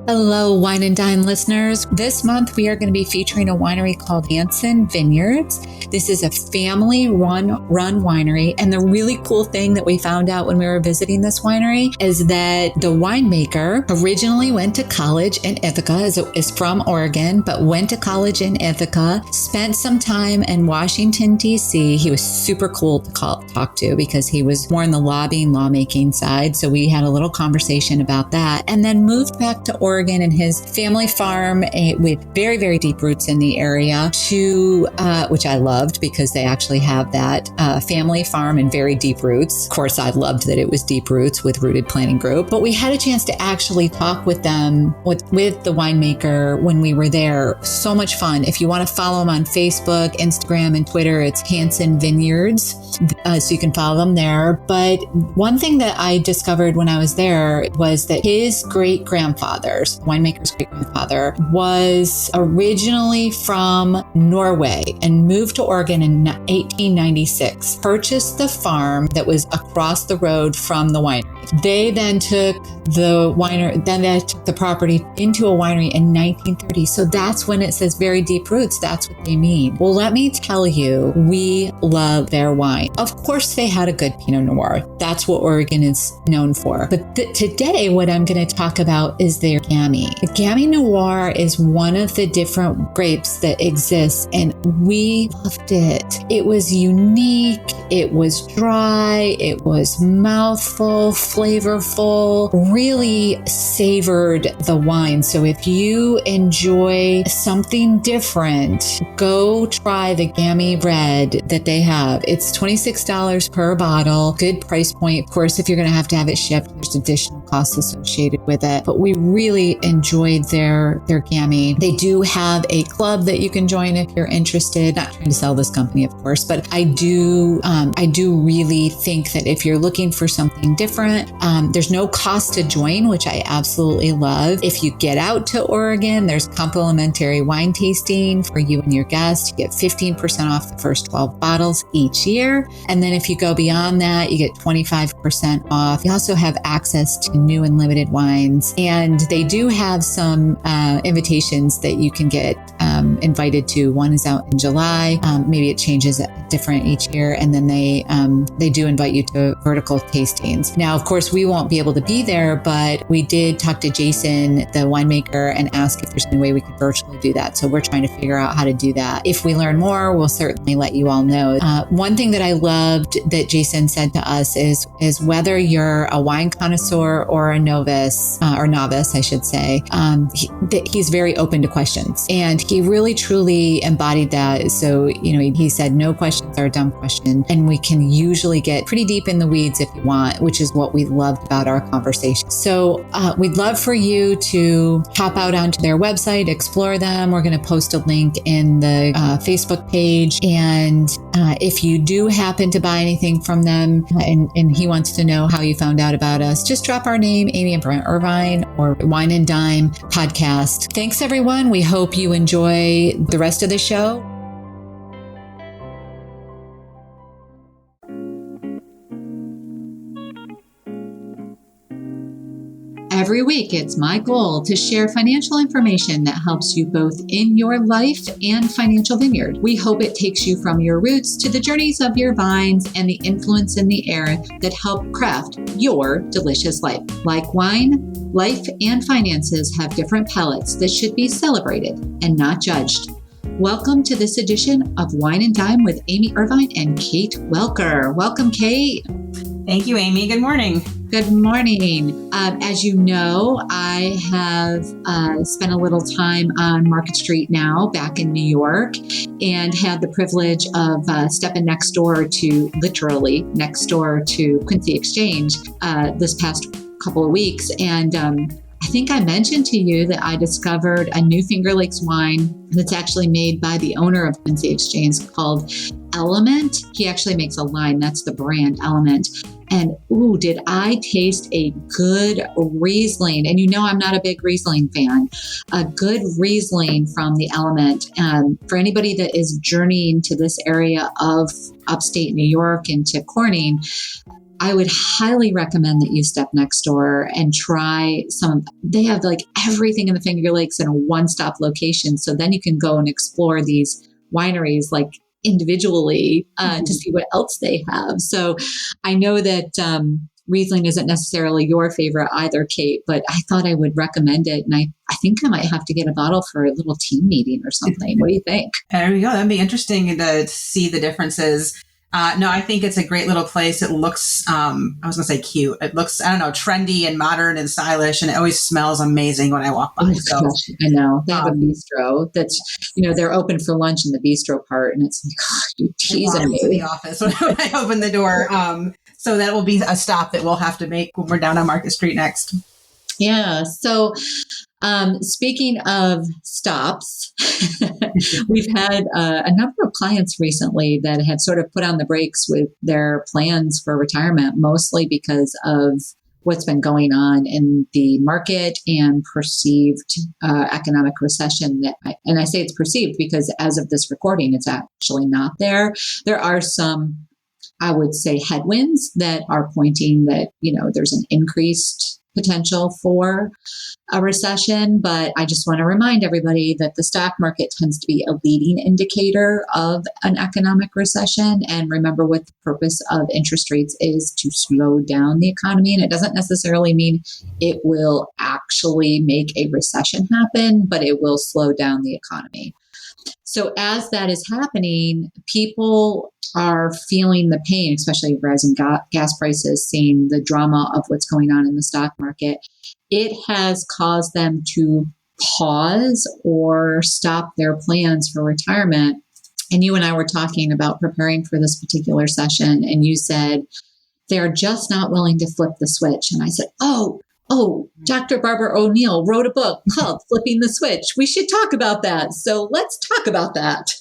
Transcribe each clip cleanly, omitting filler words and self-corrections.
Hello, Wine and Dine listeners. This month, we are going to be featuring a winery called Hanson Vineyards. This is a family-run winery. And the really cool thing that we found out when we were visiting this winery is that the winemaker originally went to college in Ithaca, is from Oregon, but went to college in Ithaca, spent some time in Washington, D.C. He was super cool to talk to because he was more in the lawmaking side. So we had a little conversation about that, and then moved back to Oregon and his family farm with very, very deep roots in the area to, which I loved because they actually have that family farm and very deep roots. Of course, I loved that it was deep roots with Rooted Planning Group, but we had a chance to actually talk with them, with the winemaker when we were there. So much fun. If you want to follow him on Facebook, Instagram, and Twitter, it's Hanson Vineyards. So you can follow them there. But one thing that I discovered when I was there was that his great-grandfather's winemaker's great-grandfather was originally from Norway and moved to Oregon in 1896, purchased the farm that was across the road from the winery. They then took the property into a winery in 1930. So that's when it says very deep roots. That's what they mean. Well, let me tell you, we love their wine. Of course, they had a good Pinot Noir. That's what Oregon is known for. But today, what I'm going to talk about is their Gamay. The Gamay Noir is one of the different grapes that exists, and we loved it. It was unique. It was dry. It was mouthful, flavorful, really savored the wine. So if you enjoy something different, go try the Gamay Red that they have. It's $26 per bottle. Good price point. Of course, if you're going to have it shipped, there's additional costs associated with it. But we really enjoyed their Gamay. They do have a club that you can join if you're interested. Not trying to sell this company, of course, but I do really think that if you're looking for something different, there's no cost to join, which I absolutely love. If you get out to Oregon, there's complimentary wine tasting for you and your guests. You get 15% off the first 12 bottles each year. And then if you go beyond that, you get 25% off. You also have access to new and limited wines. And they do have some invitations that you can get invited to. One is out in July. Maybe it changes different each year. And then they do invite you to vertical tastings. Now, of course, we won't be able to be there, but we did talk to Jason, the winemaker, and ask if there's any way we could virtually do that. So we're trying to figure out how to do that. If we learn more, we'll certainly let you all know. One thing that I loved that Jason said to us is whether you're a wine connoisseur or a novice, I should say, he's very open to questions. And he really, truly embodied that. So, he said no questions are a dumb question. And we can usually get pretty deep in the weeds if you want, which is what we loved about our conversation. So we'd love for you to hop out onto their website, explore them. We're going to post a link in the Facebook page. And if you do happen to buy anything from them and he wants to know how you found out about us, just drop our name, Amy and Brent Irvine, or Wine and Dime Podcast. Thanks, everyone. We hope you enjoy the rest of the show. Every week, it's my goal to share financial information that helps you both in your life and financial vineyard. We hope it takes you from your roots to the journeys of your vines and the influence in the air that help craft your delicious life. Like wine, life and finances have different palates that should be celebrated and not judged. Welcome to this edition of Wine and Dime with Amy Irvine and Kate Welker. Welcome, Kate. Thank you, Amy. Good morning. Good morning. As you know, I have spent a little time on Market Street now, back in New York, and had the privilege of stepping literally next door to Quincy Exchange this past couple of weeks. And I think I mentioned to you that I discovered a new Finger Lakes wine that's actually made by the owner of Quincy Exchange called Element. He actually makes a line. That's the brand, Element. And did I taste a good Riesling? And I'm not a big Riesling fan. A good Riesling from the Element. For anybody that is journeying to this area of upstate New York and to Corning, I would highly recommend that you step next door and try they have like everything in the Finger Lakes in a one-stop location. So then you can go and explore these wineries like individually to see what else they have. So I know that Riesling isn't necessarily your favorite either, Kate, but I thought I would recommend it. And I think I might have to get a bottle for a little team meeting or something. What do you think? There we go. That'd be interesting to see the differences. No, I think it's a great little place. It looks, I was going to say cute. It looks, I don't know, trendy and modern and stylish, and it always smells amazing when I walk by. Oh, so gosh, I know. They have a bistro that's, they're open for lunch in the bistro part, and it's like, oh, you're teasing me. To the office when I open the door. So that will be a stop that we'll have to make when we're down on Market Street next. Yeah. So speaking of stops, we've had a number of clients recently that have sort of put on the brakes with their plans for retirement, mostly because of what's been going on in the market and perceived economic recession. And I say it's perceived because as of this recording, it's actually not there. There are some, I would say, headwinds that are pointing that, there's an increased potential for a recession. But I just want to remind everybody that the stock market tends to be a leading indicator of an economic recession. And remember what the purpose of interest rates is: to slow down the economy. And it doesn't necessarily mean it will actually make a recession happen, but it will slow down the economy. So as that is happening, people are feeling the pain, especially rising gas prices, seeing the drama of what's going on in the stock market. It has caused them to pause or stop their plans for retirement. And you and I were talking about preparing for this particular session, and you said they're just not willing to flip the switch. And I said, oh, Dr. Barbara O'Neill wrote a book called Flipping the Switch. We should talk about that. So let's talk about that.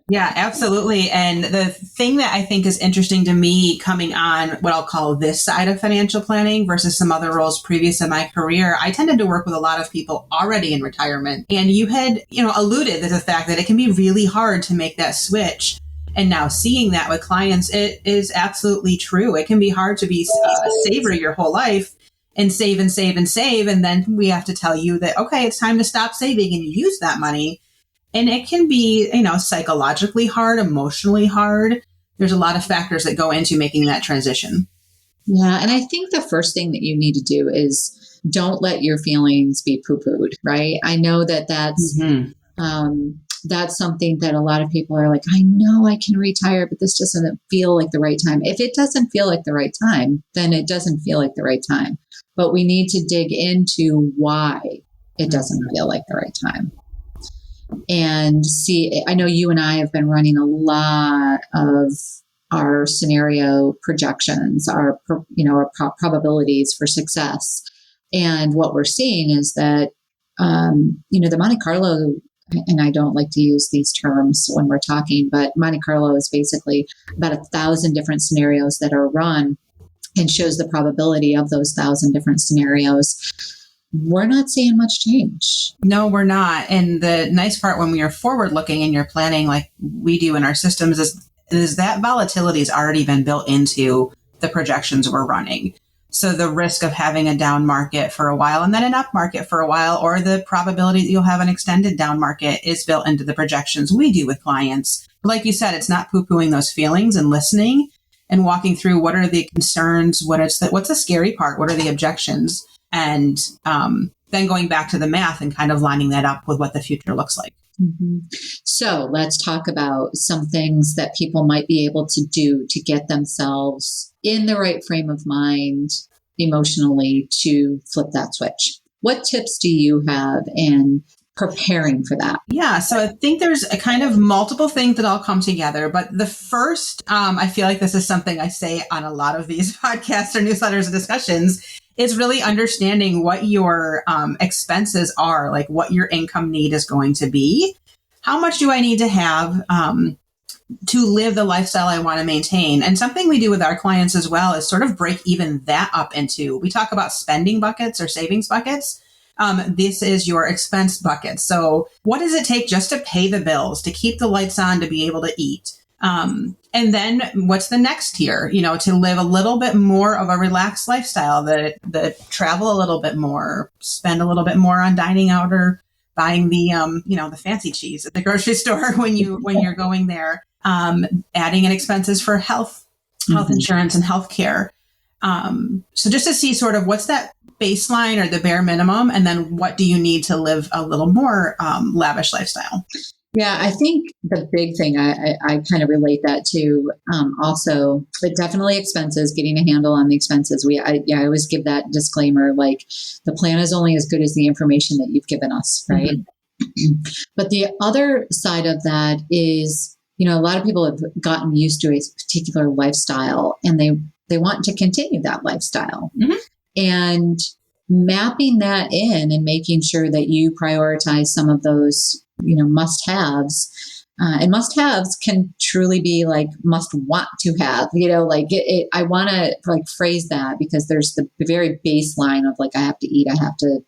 Yeah, absolutely. And the thing that I think is interesting to me coming on what I'll call this side of financial planning versus some other roles previous in my career, I tended to work with a lot of people already in retirement. And you had, alluded to the fact that it can be really hard to make that switch. And now seeing that with clients, it is absolutely true. It can be hard to be a saver your whole life and save and save and save. And then we have to tell you that, okay, it's time to stop saving and use that money. And it can be, psychologically hard, emotionally hard. There's a lot of factors that go into making that transition. Yeah. And I think the first thing that you need to do is don't let your feelings be poo-pooed, right? I know that that's something that a lot of people are like, I know I can retire, but this doesn't feel like the right time. If it doesn't feel like the right time, then it doesn't feel like the right time. But we need to dig into why it doesn't feel like the right time. And see, I know you and I have been running a lot of our scenario projections, our probabilities for success. And what we're seeing is that, the Monte Carlo, and I don't like to use these terms when we're talking, but Monte Carlo is basically about 1,000 different scenarios that are run and shows the probability of those 1,000 different scenarios. We're not seeing much change. No, we're not. And the nice part when we are forward looking and you're planning like we do in our systems is that volatility has already been built into the projections we're running. So the risk of having a down market for a while and then an up market for a while, or the probability that you'll have an extended down market, is built into the projections we do with clients. Like you said, it's not poo-pooing those feelings and listening and walking through what are the concerns, what's the scary part, what are the objections, and then going back to the math and kind of lining that up with what the future looks like. Mm-hmm. So let's talk about some things that people might be able to do to get themselves in the right frame of mind emotionally to flip that switch. What tips do you have in preparing for that? Yeah, so I think there's a kind of multiple things that all come together. But the first, I feel like this is something I say on a lot of these podcasts or newsletters and discussions, is really understanding what your expenses are, like what your income need is going to be. How much do I need to have to live the lifestyle I want to maintain? And something we do with our clients as well is sort of break even that up into, we talk about spending buckets or savings buckets. This is your expense bucket. So what does it take just to pay the bills, to keep the lights on, to be able to eat? And then what's the next tier? To live a little bit more of a relaxed lifestyle, that travel a little bit more, spend a little bit more on dining out or buying the fancy cheese at the grocery store when you're going there. Adding in expenses for health insurance and health care. So just to see sort of what's that baseline or the bare minimum, and then what do you need to live a little more lavish lifestyle? Yeah, I think the big thing I kind of relate that to also, but definitely expenses, getting a handle on the expenses. I always give that disclaimer, like the plan is only as good as the information that you've given us, right? Mm-hmm. But the other side of that is, a lot of people have gotten used to a particular lifestyle and they want to continue that lifestyle. Mm-hmm. And mapping that in and making sure that you prioritize some of those must-haves, and must-haves can truly be like must-want to have, I want to phrase that, because there's the very baseline of I have to eat, I have to,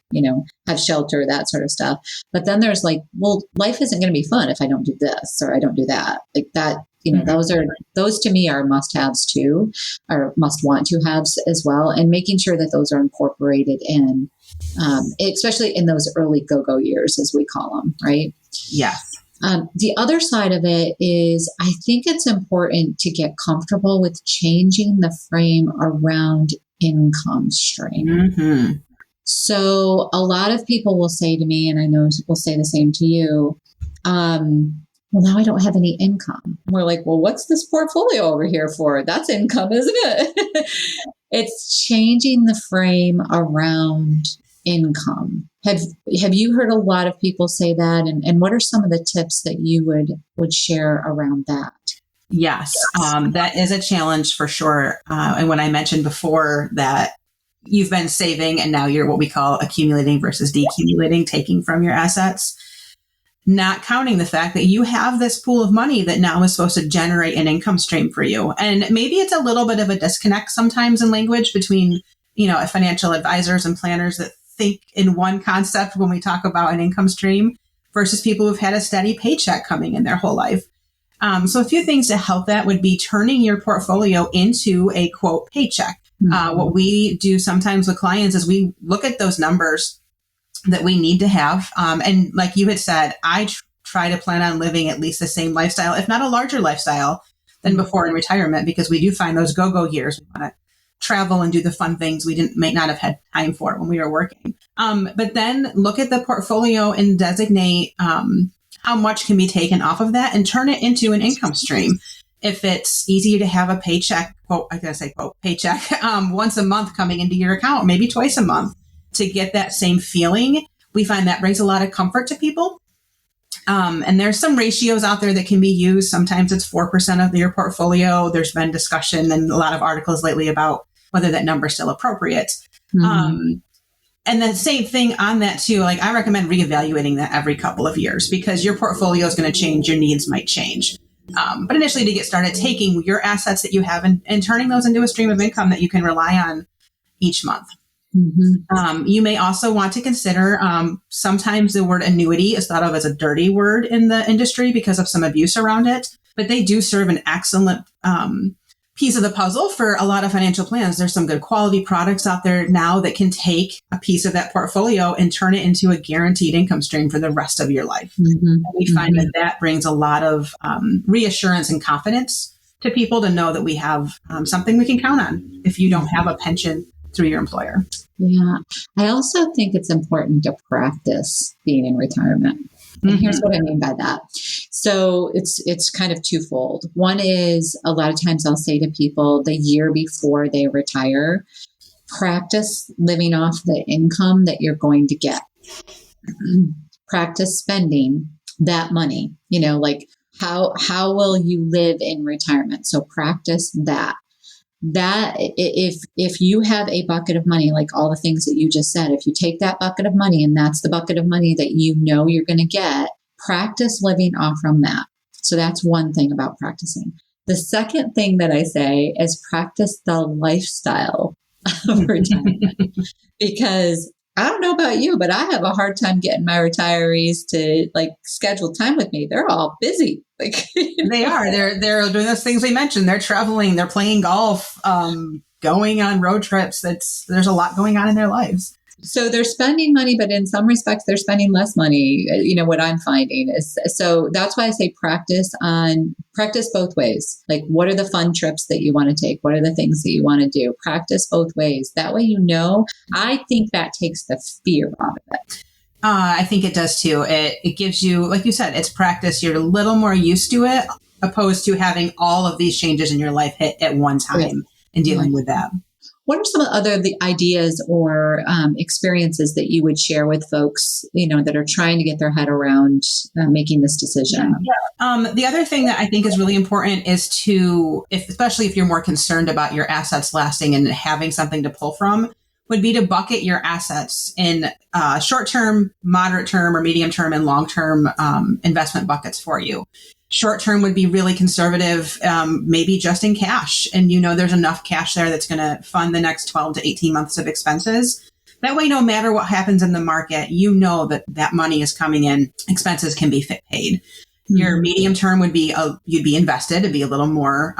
have shelter, that sort of stuff. But then there's life isn't going to be fun if I don't do this or I don't do that. Those to me are must-haves too, or must-want to haves as well. And making sure that those are incorporated in, especially in those early go-go years, as we call them, right? Yes. The other side of it is, I think it's important to get comfortable with changing the frame around income stream. Mm-hmm. So a lot of people will say to me, and I know will say the same to you, well, now I don't have any income. We're like, well, what's this portfolio over here for? That's income, isn't it? It's changing the frame around income. Have you heard a lot of people say that? And what are some of the tips that you would share around that? Yes, that is a challenge for sure. And when I mentioned before that you've been saving and now you're what we call accumulating versus decumulating, taking from your assets, not counting the fact that you have this pool of money that now is supposed to generate an income stream for you. And maybe it's a little bit of a disconnect sometimes in language between, financial advisors and planners that think in one concept when we talk about an income stream versus people who've had a steady paycheck coming in their whole life. So a few things to help that would be turning your portfolio into a quote paycheck. Mm-hmm. What we do sometimes with clients is we look at those numbers that we need to have. And like you had said, I try to plan on living at least the same lifestyle, if not a larger lifestyle than before in retirement, because we do find those go-go years. We want to travel and do the fun things we might not have had time for when we were working. But then look at the portfolio and designate how much can be taken off of that and turn it into an income stream. If it's easier to have a paycheck, quote, I gotta say, quote, paycheck, once a month coming into your account, maybe twice a month to get that same feeling, we find that brings a lot of comfort to people. And there's some ratios out there that can be used. Sometimes it's 4% of your portfolio. There's been discussion and a lot of articles lately about whether that number is still appropriate. Mm-hmm. And the same thing on that too, I recommend reevaluating that every couple of years because your portfolio is going to change, your needs might change. But initially to get started, taking your assets that you have and turning those into a stream of income that you can rely on each month. Mm-hmm. You may also want to consider, sometimes the word annuity is thought of as a dirty word in the industry because of some abuse around it, but they do serve an excellent piece of the puzzle for a lot of financial plans. There's some good quality products out there now that can take a piece of that portfolio and turn it into a guaranteed income stream for the rest of your life. Mm-hmm. And we find that brings a lot of reassurance and confidence to people to know that we have something we can count on if you don't have a pension through your employer. Yeah. I also think it's important to practice being in retirement. And here's what I mean by that. So it's kind of twofold. One is a lot of times I'll say to people the year before they retire, practice living off the income that you're going to get. Practice spending that money, how will you live in retirement? So practice that. That if you have a bucket of money, like all the things that you just said, if you take that bucket of money and that's the bucket of money that you're going to get, practice living off from that. So that's one thing about practicing. The second thing that I say is practice the lifestyle of retirement because I don't know about you, but I have a hard time getting my retirees to like schedule time with me. They're all busy. Like they are. They're doing those things we mentioned. They're traveling. They're playing golf. Going on road trips. There's a lot going on in their lives. So they're spending money, but in some respects, they're spending less money. You know, what I'm finding is, so that's why I say practice both ways. Like, what are the fun trips that you want to take? What are the things that you want to do? Practice both ways. That way, you know, I think that takes the fear out of it. I think it does too. It gives you, like you said, it's practice. You're a little more used to it, opposed to having all of these changes in your life hit at one time and dealing with that. What are some other the ideas or experiences that you would share with folks, you know, that are trying to get their head around making this decision? The other thing that I think is really important is to, especially if you're more concerned about your assets lasting and having something to pull from, would be to bucket your assets in short-term, moderate-term, or medium-term and long-term investment buckets for you. Short-term would be really conservative, maybe just in cash. And you know there's enough cash there that's going to fund the next 12 to 18 months of expenses. That way, no matter what happens in the market, you know that money is coming in. Expenses can be paid. Mm-hmm. Your medium-term would be, you'd be invested to be a little more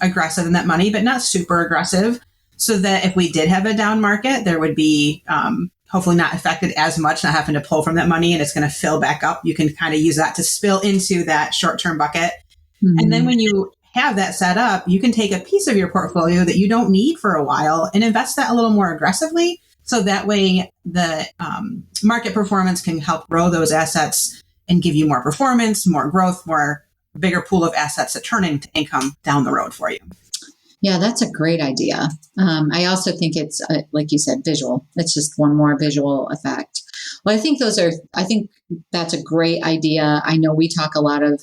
aggressive in that money, but not super aggressive. So that if we did have a down market, there would be hopefully not affected as much, not having to pull from that money and it's going to fill back up. You can kind of use that to spill into that short-term bucket. Mm-hmm. And then when you have that set up, you can take a piece of your portfolio that you don't need for a while and invest that a little more aggressively. So that way the market performance can help grow those assets and give you more performance, more growth, bigger pool of assets that turn into income down the road for you. Yeah, that's a great idea. I also think it's, like you said, visual. It's just one more visual effect. Well, I think that's a great idea. I know we talk a lot of,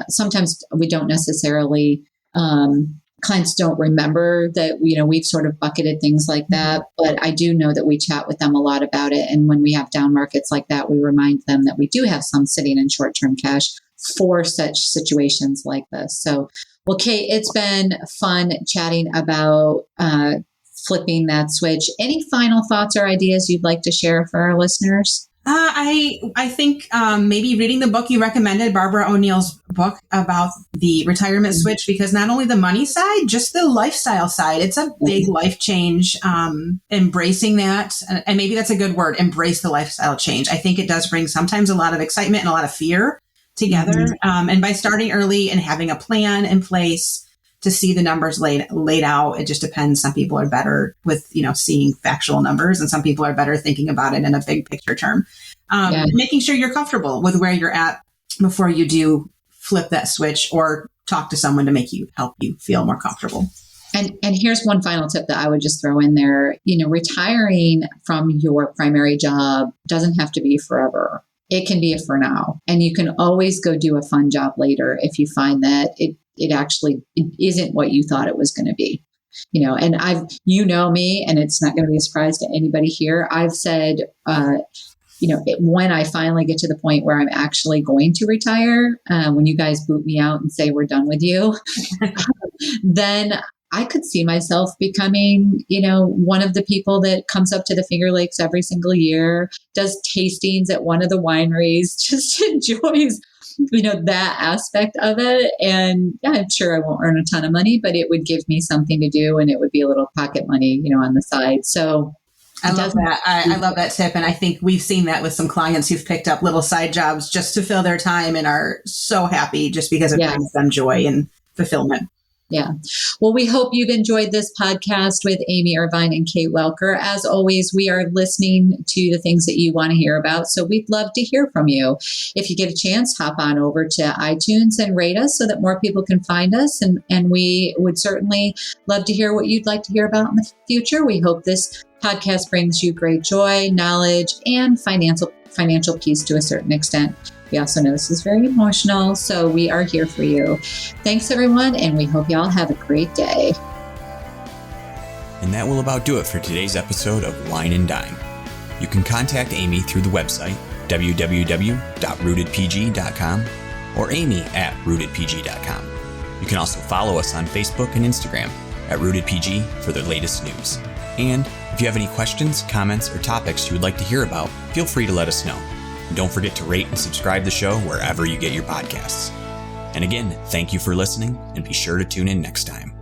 sometimes we don't necessarily, clients don't remember that, you know, we've sort of bucketed things like that, but I do know that we chat with them a lot about it. And when we have down markets like that, we remind them that we do have some sitting in short-term cash for such situations like this. So, well, Kate, it's been fun chatting about flipping that switch. Any final thoughts or ideas you'd like to share for our listeners? I think maybe reading the book you recommended, Barbara O'Neill's book about the retirement switch, because not only the money side, just the lifestyle side, it's a big life change. Embracing that, and maybe that's a good word, embrace the lifestyle change. I think it does bring sometimes a lot of excitement and a lot of fear together. Mm-hmm. And by starting early and having a plan in place to see the numbers laid out, it just depends. Some people are better with, you know, seeing factual numbers, and some people are better thinking about it in a big picture term. Making sure you're comfortable with where you're at before you do flip that switch or talk to someone to help you feel more comfortable. And here's one final tip that I would just throw in there. You know, retiring from your primary job doesn't have to be forever. It can be a for now. And you can always go do a fun job later if you find that it actually isn't what you thought it was going to be. You know, and you know me, and it's not going to be a surprise to anybody here. I've said, you know, when I finally get to the point where I'm actually going to retire, when you guys boot me out and say we're done with you, then I could see myself becoming, you know, one of the people that comes up to the Finger Lakes every single year, does tastings at one of the wineries, just enjoys, you know, that aspect of it. And yeah, I'm sure I won't earn a ton of money, but it would give me something to do, and it would be a little pocket money, you know, on the side. So I love that. I love that tip. And I think we've seen that with some clients who've picked up little side jobs just to fill their time and are so happy just because it brings them joy and fulfillment. Yeah. Well, we hope you've enjoyed this podcast with Amy Irvine and Kate Welker. As always, we are listening to the things that you want to hear about. So we'd love to hear from you. If you get a chance, hop on over to iTunes and rate us so that more people can find us. And we would certainly love to hear what you'd like to hear about in the future. We hope this podcast brings you great joy, knowledge, and financial peace to a certain extent. We also know this is very emotional, so we are here for you. Thanks, everyone, and we hope y'all have a great day. And that will about do it for today's episode of Wine and Dine. You can contact Amy through the website, www.rootedpg.com, or amy@rootedpg.com. You can also follow us on Facebook and Instagram @rootedpg for the latest news. And If you have any questions, comments, or topics you would like to hear about, feel free to let us know. And don't forget to rate and subscribe the show wherever you get your podcasts. And again, thank you for listening, and be sure to tune in next time.